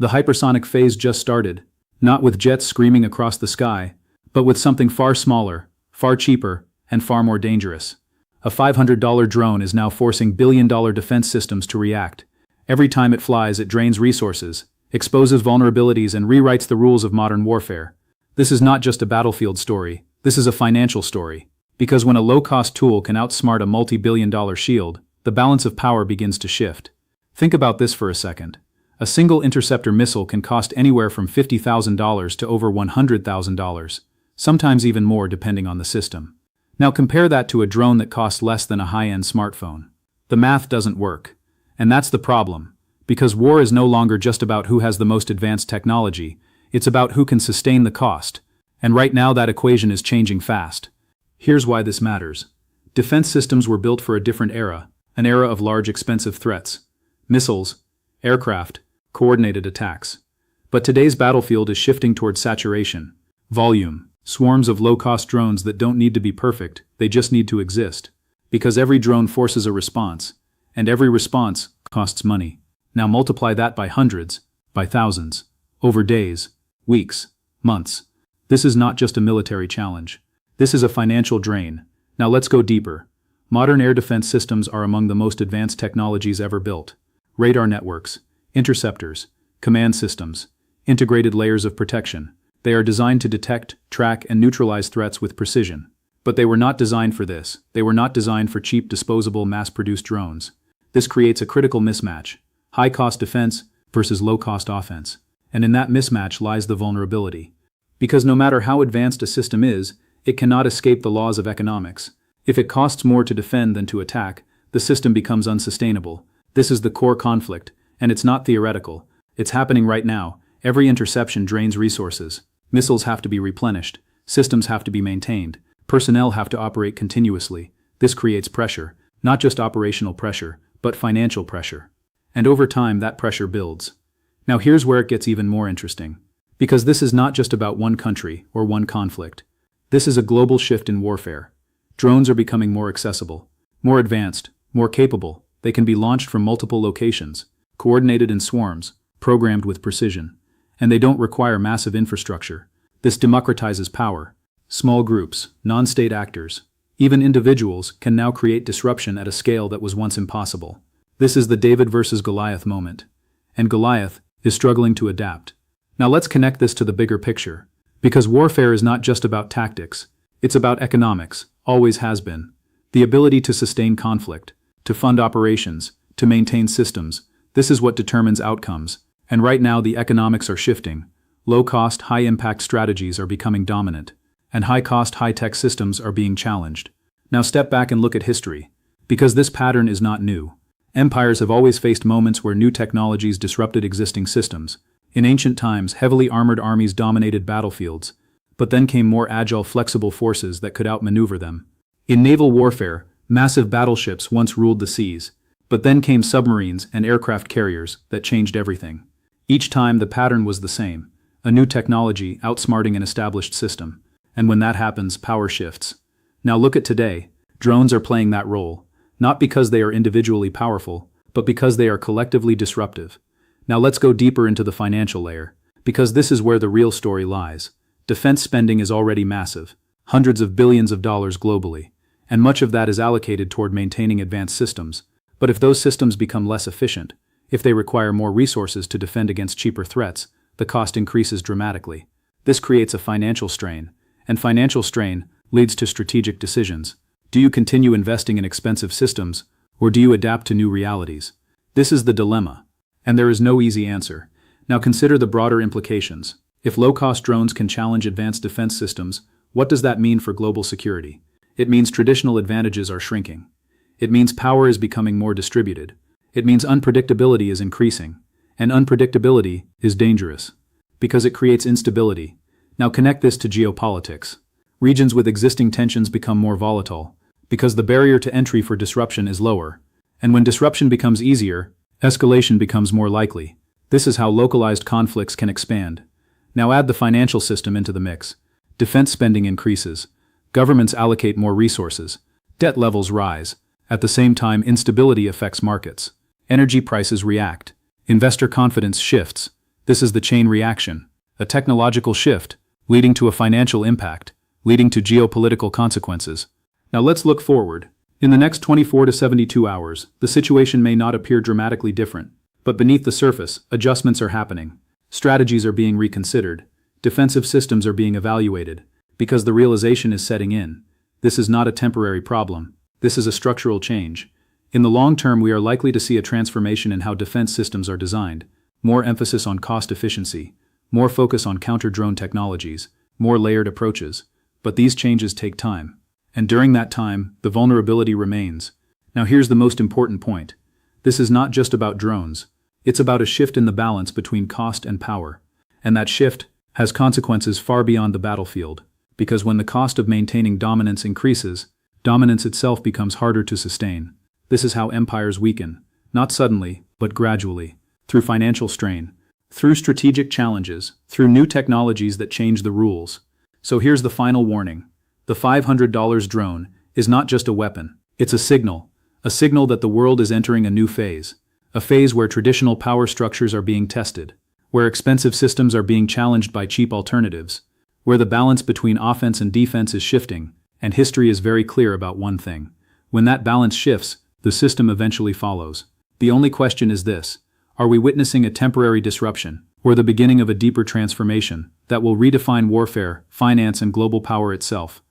The hypersonic phase just started, not with jets screaming across the sky, but with something far smaller, far cheaper, and far more dangerous. A $500 drone is now forcing billion-dollar defense systems to react. Every time it flies, it drains resources, exposes vulnerabilities, and rewrites the rules of modern warfare. This is not just a battlefield story, this is a financial story. Because when a low-cost tool can outsmart a multi-billion-dollar shield, the balance of power begins to shift. Think about this for a second. A single interceptor missile can cost anywhere from $50,000 to over $100,000, sometimes even more depending on the system. Now compare that to a drone that costs less than a high-end smartphone. The math doesn't work. And that's the problem. Because war is no longer just about who has the most advanced technology, it's about who can sustain the cost. And right now that equation is changing fast. Here's why this matters. Defense systems were built for a different era, an era of large expensive threats. Missiles, aircraft, coordinated attacks. But today's battlefield is shifting towards saturation, volume, swarms of low-cost drones that don't need to be perfect, they just need to exist. Because every drone forces a response, and every response costs money. Now multiply that by hundreds, by thousands, over days, weeks, months. This is not just a military challenge. This is a financial drain. Now let's go deeper. Modern air defense systems are among the most advanced technologies ever built. Radar networks, interceptors, command systems, integrated layers of protection. They are designed to detect, track, and neutralize threats with precision. But they were not designed for this. They were not designed for cheap, disposable, mass-produced drones. This creates a critical mismatch. High-cost defense versus low-cost offense. And in that mismatch lies the vulnerability. Because no matter how advanced a system is, it cannot escape the laws of economics. If it costs more to defend than to attack, the system becomes unsustainable. This is the core conflict, and it's not theoretical. It's happening right now. Every interception drains resources. Missiles have to be replenished. Systems have to be maintained. Personnel have to operate continuously. This creates pressure, not just operational pressure, but financial pressure. And over time, that pressure builds. Now here's where it gets even more interesting. Because this is not just about one country or one conflict. This is a global shift in warfare. Drones are becoming more accessible, more advanced, more capable. They can be launched from multiple locations, coordinated in swarms, programmed with precision. And they don't require massive infrastructure. This democratizes power. Small groups, non-state actors, even individuals can now create disruption at a scale that was once impossible. This is the David versus Goliath moment. And Goliath is struggling to adapt. Now let's connect this to the bigger picture. Because warfare is not just about tactics. It's about economics, always has been. The ability to sustain conflict, to fund operations, to maintain systems. This is what determines outcomes. And right now the economics are shifting. Low-cost, high-impact strategies are becoming dominant. And high-cost, high-tech systems are being challenged. Now step back and look at history. Because this pattern is not new. Empires have always faced moments where new technologies disrupted existing systems. In ancient times, heavily armored armies dominated battlefields. But then came more agile, flexible forces that could outmaneuver them. In naval warfare, massive battleships once ruled the seas. But then came submarines and aircraft carriers that changed everything. Each time the pattern was the same. A new technology outsmarting an established system. And when that happens, power shifts. Now look at today. Drones are playing that role. Not because they are individually powerful, but because they are collectively disruptive. Now let's go deeper into the financial layer. Because this is where the real story lies. Defense spending is already massive. Hundreds of billions of dollars globally. And much of that is allocated toward maintaining advanced systems. But if those systems become less efficient, if they require more resources to defend against cheaper threats, the cost increases dramatically. This creates a financial strain. And financial strain leads to strategic decisions. Do you continue investing in expensive systems, or do you adapt to new realities? This is the dilemma. And there is no easy answer. Now consider the broader implications. If low-cost drones can challenge advanced defense systems, what does that mean for global security? It means traditional advantages are shrinking. It means power is becoming more distributed. It means unpredictability is increasing. And unpredictability is dangerous. Because it creates instability. Now connect this to geopolitics. Regions with existing tensions become more volatile. Because the barrier to entry for disruption is lower. And when disruption becomes easier, escalation becomes more likely. This is how localized conflicts can expand. Now add the financial system into the mix. Defense spending increases. Governments allocate more resources. Debt levels rise. At the same time, instability affects markets. Energy prices react. Investor confidence shifts. This is the chain reaction, a technological shift, leading to a financial impact, leading to geopolitical consequences. Now let's look forward. In the next 24 to 72 hours, the situation may not appear dramatically different, but beneath the surface, adjustments are happening. Strategies are being reconsidered. Defensive systems are being evaluated, because the realization is setting in. This is not a temporary problem. This is a structural change. In the long term, we are likely to see a transformation in how defense systems are designed. More emphasis on cost efficiency, more focus on counter-drone technologies, more layered approaches. But these changes take time. And during that time, the vulnerability remains. Now here's the most important point. This is not just about drones. It's about a shift in the balance between cost and power. And that shift has consequences far beyond the battlefield. Because when the cost of maintaining dominance increases, dominance itself becomes harder to sustain. This is how empires weaken, not suddenly, but gradually, through financial strain, through strategic challenges, through new technologies that change the rules. So here's the final warning. The $500 drone is not just a weapon, it's a signal that the world is entering a new phase, a phase where traditional power structures are being tested, where expensive systems are being challenged by cheap alternatives, where the balance between offense and defense is shifting, and history is very clear about one thing. When that balance shifts, the system eventually follows. The only question is this: are we witnessing a temporary disruption, or the beginning of a deeper transformation that will redefine warfare, finance, and global power itself?